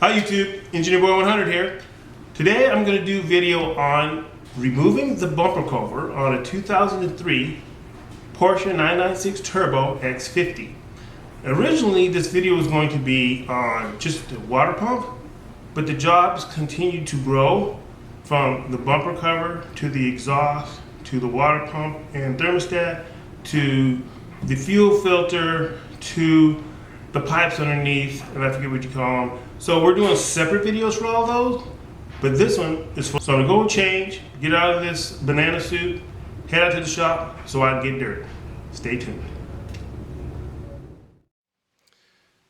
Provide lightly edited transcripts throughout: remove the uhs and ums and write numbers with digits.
Hi YouTube, Engineer Boy 100 here. Today I'm going to do a video on removing the bumper cover on a 2003 Porsche 996 Turbo X50. Originally this video was going to be on just the water pump, but the jobs continued to grow from the bumper cover to the exhaust to the water pump and thermostat to the fuel filter to the pipes underneath, and I forget what you call them. So we're doing separate videos for all those, but this one is for. So I'm gonna go change, get out of this banana suit, head out to the shop so I can get dirty. Stay tuned.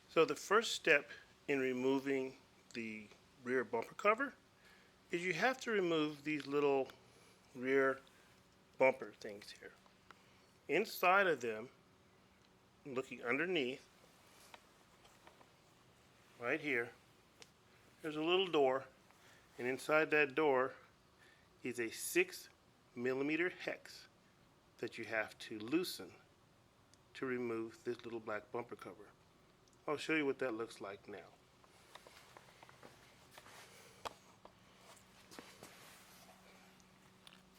So the first step in removing the rear bumper cover is you have to remove these little rear bumper things here. Inside of them, looking underneath, right here, there's a little door, and inside that door is a 6mm hex that you have to loosen to remove this little black bumper cover. I'll show you what that looks like now.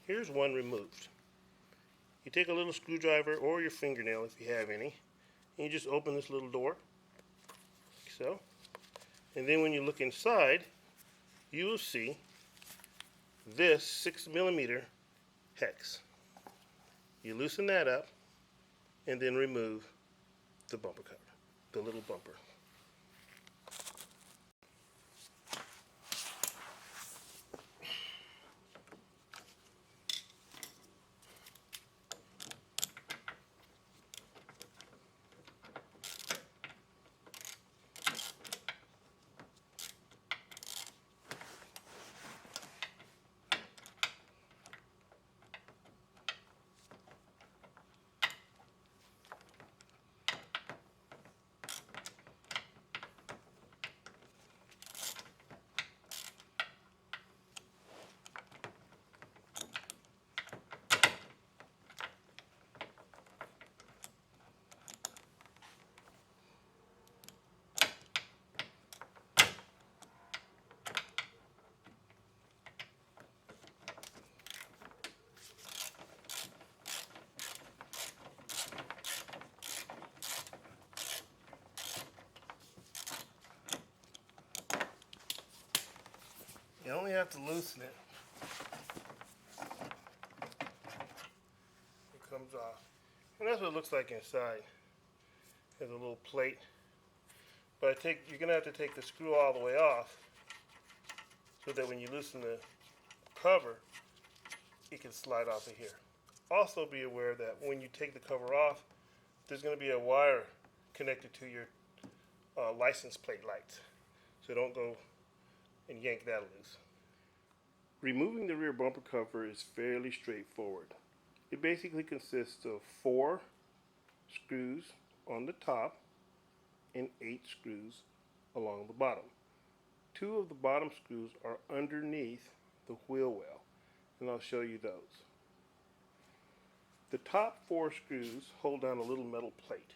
Here's one removed. You take a little screwdriver or your fingernail if you have any, and you just open this little door, like so. And then when you look inside, you will see this 6mm hex. You loosen that up and then remove the bumper cover, the little bumper. You only have to loosen it. It comes off. And that's what it looks like inside. There's a little plate. But you're going to have to take the screw all the way off so that when you loosen the cover, it can slide off of here. Also be aware that when you take the cover off, there's going to be a wire connected to your license plate lights. So don't go and yank that loose. Removing the rear bumper cover is fairly straightforward. It basically consists of 4 screws on the top and 8 screws along the bottom. 2 of the bottom screws are underneath the wheel well, and I'll show you those. The top 4 screws hold down a little metal plate,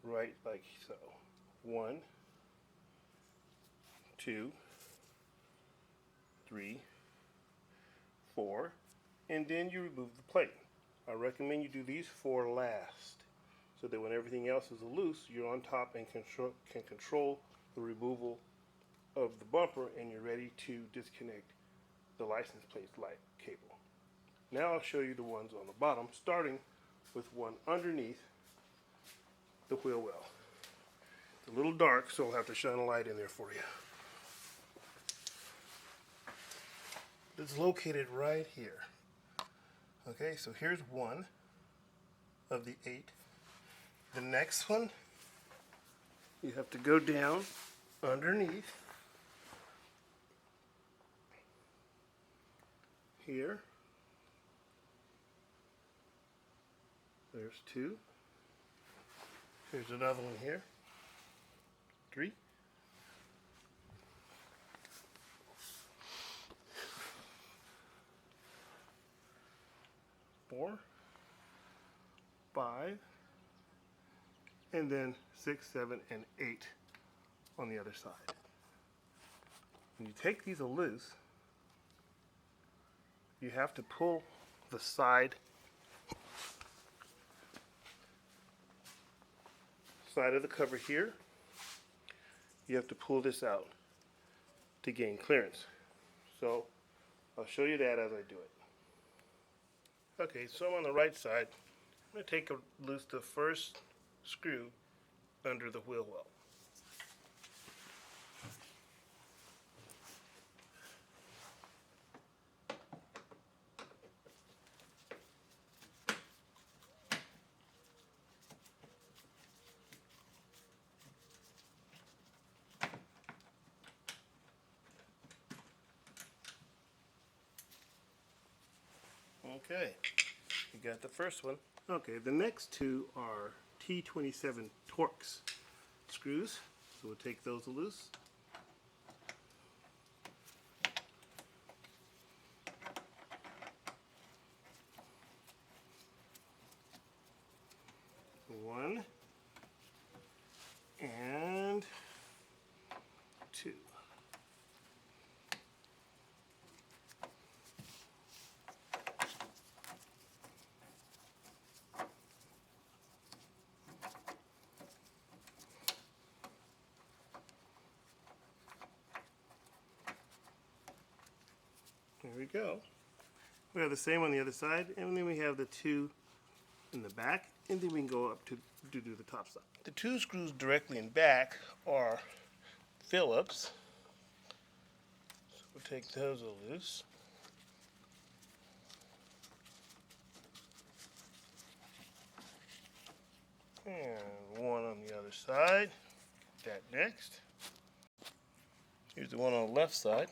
right like so. 1, 2, 3, 4, and then you remove the plate. I recommend you do these 4 last, so that when everything else is loose, you're on top and can control the removal of the bumper, and you're ready to disconnect the license plate light cable. Now I'll show you the ones on the bottom, starting with one underneath the wheel well. It's a little dark, so I'll have to shine a light in there for you. It's located right here. Okay, so here's one of the 8. The next one, you have to go down underneath here. There's 2. Here's another one here. 3. 4, 5, and then 6, 7, and 8 on the other side. when you take these loose, you have to pull the side of the cover here. You have to pull this out to gain clearance. So I'll show you that as I do it. Okay, so I'm on the right side. I'm going to take loose the first screw under the wheel well. Okay, you got the first one. Okay, the next two are T27 Torx screws. So we'll take those loose. One and two. There we go. We have the same on the other side, and then we have the two in the back, and then we can go up to do the top side. The two screws directly in back are Phillips. So we'll take those loose. And one on the other side. That next. Here's the one on the left side.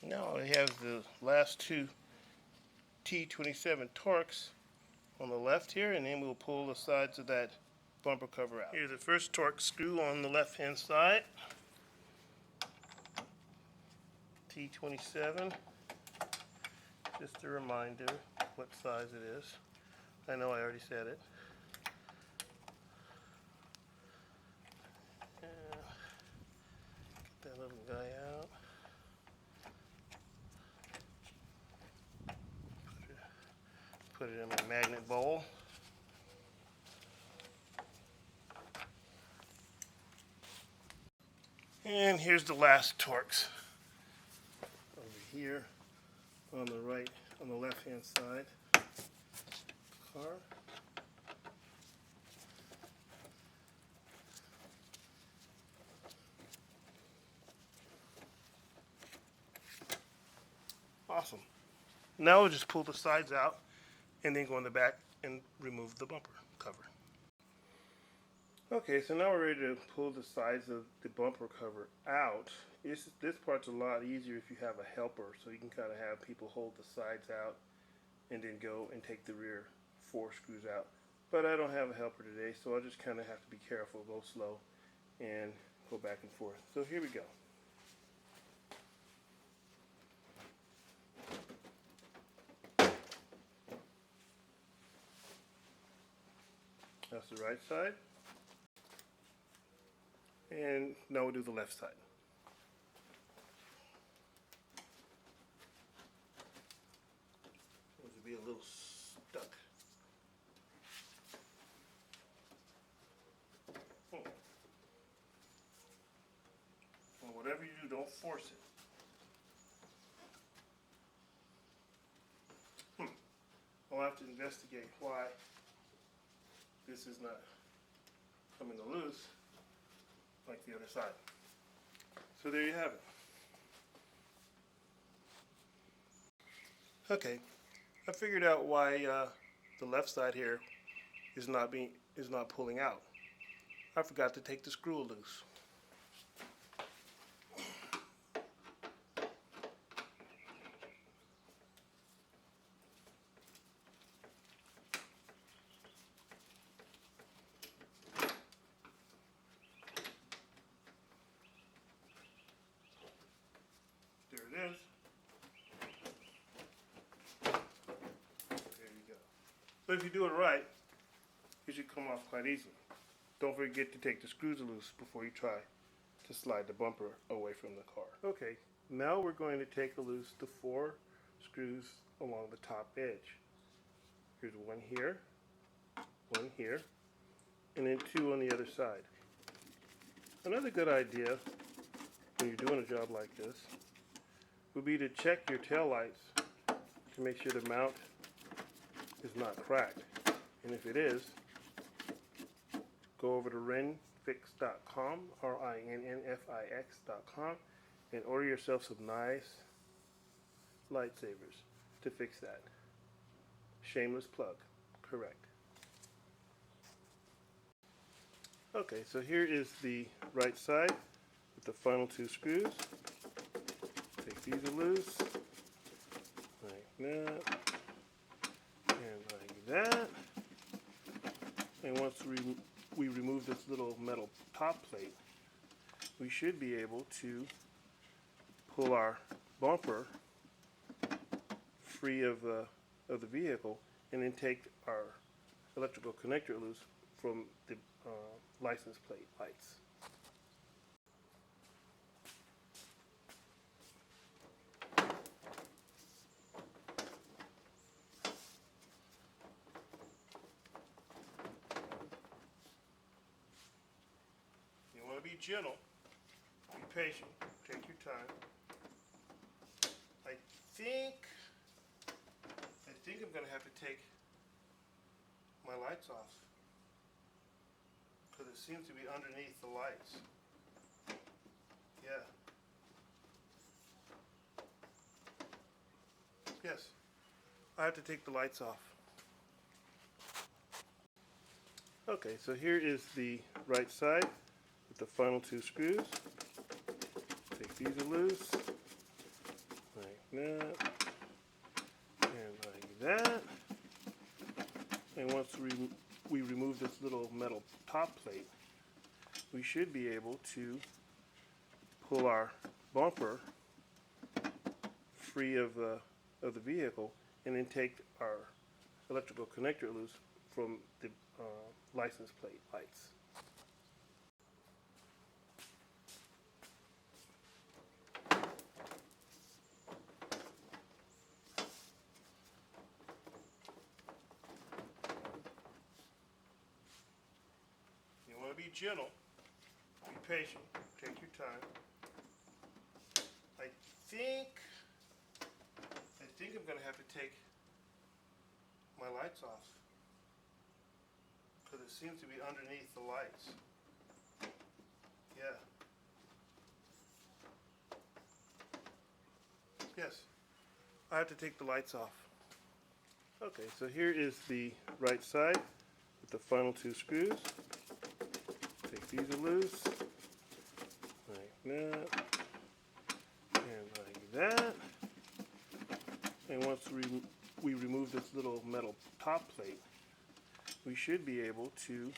Now it has the last two T27 Torx on the left here, and then we'll pull the sides of that bumper cover out. Here's the first Torx screw on the left hand side. T27. Just a reminder what size it is. I know I already said it. Get that little guy out. Put it in my magnet bowl. And here's the last Torx. Over here on the right, on the left hand side. Car. Awesome. Now we'll just pull the sides out and then go in the back and remove the bumper cover. Okay, so now we're ready to pull the sides of the bumper cover out. This part's a lot easier if you have a helper, so you can kind of have people hold the sides out and then go and take the rear 4 screws out. But I don't have a helper today, so I'll just kind of have to be careful, go slow, and go back and forth. So here we go. That's the right side. And now we'll do the left side. This will be a little stuck. Well, whatever you do, don't force it. I'll have to investigate why this is not coming loose like the other side. So there you have it. Okay, I figured out why the left side here is not pulling out. I forgot to take the screw loose. There it is. There you go. So But if you do it right, it should come off quite easily. Don't forget to take the screws loose before you try to slide the bumper away from the car. Okay, now we're going to take loose the 4 screws along the top edge. Here's one here, and then 2 on the other side. Another good idea when you're doing a job like this would be to check your taillights to make sure the mount is not cracked. And if it is, go over to Rinnfix.com, RINNFIX.com, and order yourself some nice lightsabers to fix that. Shameless plug, correct. Okay, so here is the right side with the final 2 screws. Take these loose, like that, and like that. And once we remove this little metal top plate, we should be able to pull our bumper free of the vehicle, and then take our electrical connector loose from the license plate lights. You want to be gentle, be patient, take your time. I think I'm going to have to take my lights off, because it seems to be underneath the lights. Yeah. Yes. I have to take the lights off. Okay, so here is the right side with the final 2 screws. Take these loose, like that, and like that. And once we remove this little metal top plate, we should be able to pull our bumper free of the vehicle, and then take our electrical connector loose from the license plate lights. You want to be gentle, be patient, take your time. I think I'm going to have to take my lights off, because it seems to be underneath the lights. Yeah. Yes. I have to take the lights off. Okay, so here is the right side with the final 2 screws. Take these loose, like that, and like that. And once we remove this little metal top plate, we should be able to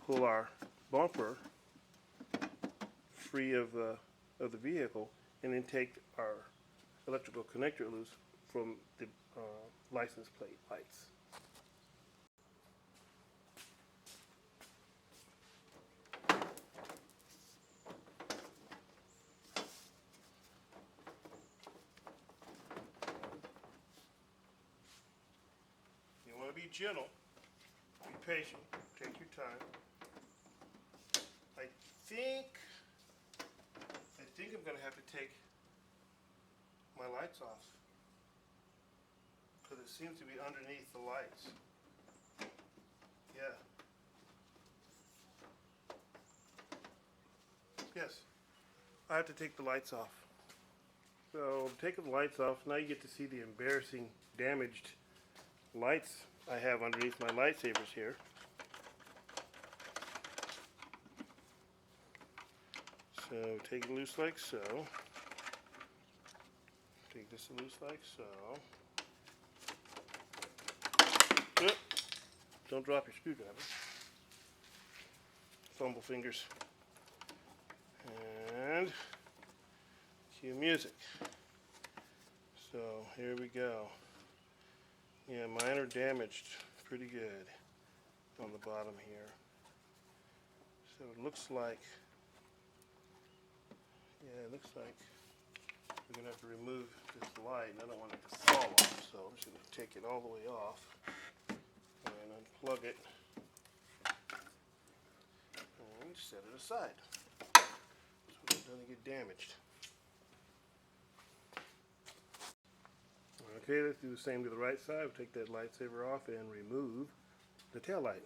pull our bumper free of the vehicle, and then take our electrical connector loose from the license plate lights. You want to be gentle, be patient, take your time. I think I'm going to have to take my lights off, because it seems to be underneath the lights. Yeah. Yes. I have to take the lights off. So taking the lights off, now you get to see the embarrassing damaged lights I have underneath my lightsabers here. So take it loose like so. Take this loose like so. Oop. Don't drop your screwdriver. Fumble fingers. And cue music. So here we go. Yeah, mine are damaged pretty good on the bottom here. So it looks like, yeah, it looks like we're going to have to remove this light, and I don't want it to fall off, so I'm just going to take it all the way off and unplug it and set it aside so it doesn't get damaged. Okay, let's do the same to the right side. We'll take that lightsaber off and remove the tail light.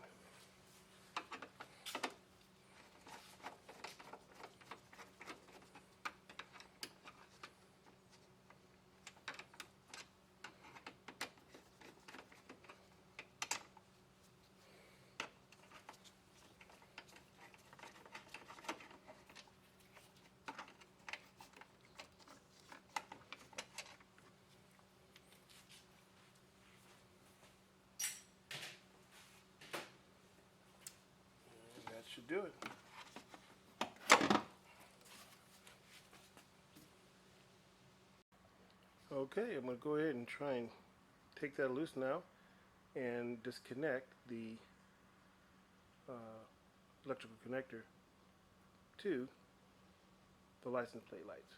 That should do it. Okay, I'm going to go ahead and try and take that loose now and disconnect the electrical connector to the license plate lights.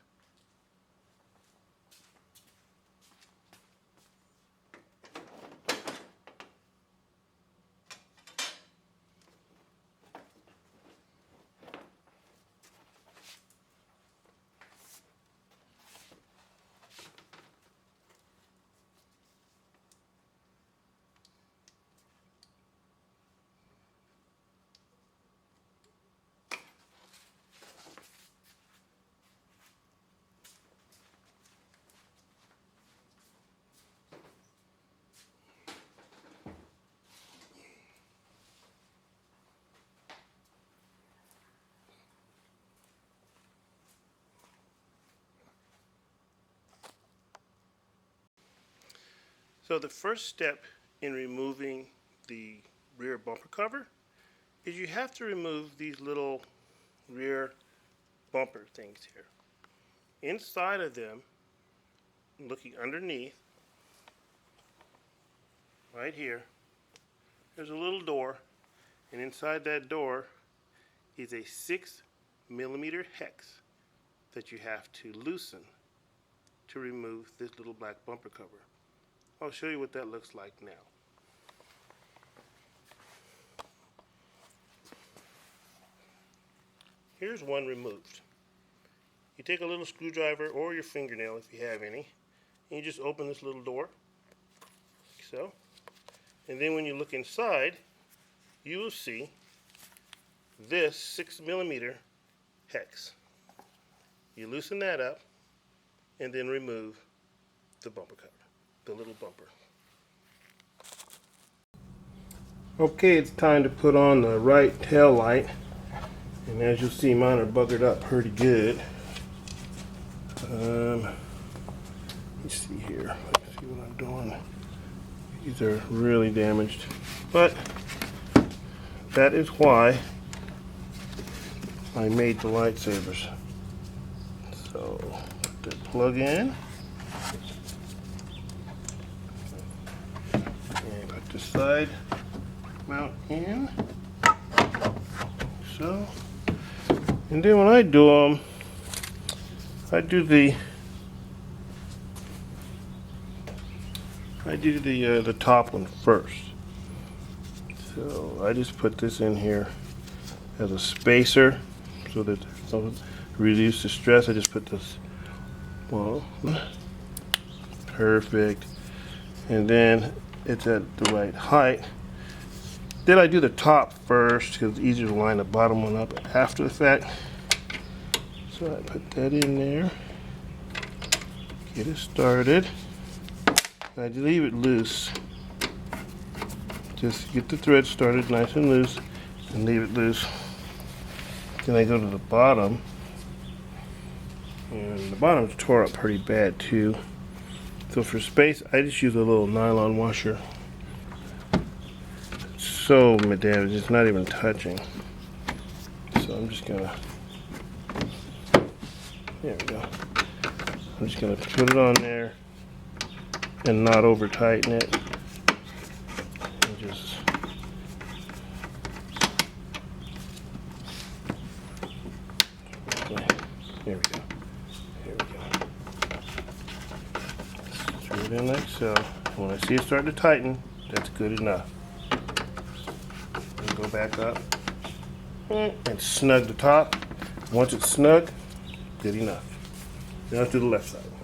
So the first step in removing the rear bumper cover is you have to remove these little rear bumper things here. Inside of them, looking underneath, right here, there's a little door, and inside that door is a 6mm hex that you have to loosen to remove this little black bumper cover. I'll show you what that looks like now. Here's one removed. You take a little screwdriver or your fingernail if you have any, and you just open this little door, like so. And then when you look inside, you will see this 6mm hex. You loosen that up and then remove the bumper cover, the little bumper. Okay, it's time to put on the right tail light, and as you'll see, mine are buggered up pretty good. Let's see here. Let's see what I'm doing. These are really damaged, but that is why I made the lightsabers. So put the plug in and put the side mount in, so. And then when I do them, I do the top one first. So I just put this in here as a spacer so that to reduce the stress. I just put this, well, perfect, and then it's at the right height. Then I do the top first because it's easier to line the bottom one up after the fact. So I put that in there, get it started. I leave it loose. Just get the thread started nice and loose and leave it loose. Then I go to the bottom, and the bottom's tore up pretty bad too. So for space, I just use a little nylon washer. It's so damaged, it's not even touching. So I'm just gonna, there we go. I'm just gonna put it on there and not over tighten it. There we go. Here we go. Screw it in like so. When I see it starting to tighten, that's good enough. And go back up and snug the top. Once it's snug, good enough. Now let's do the left side.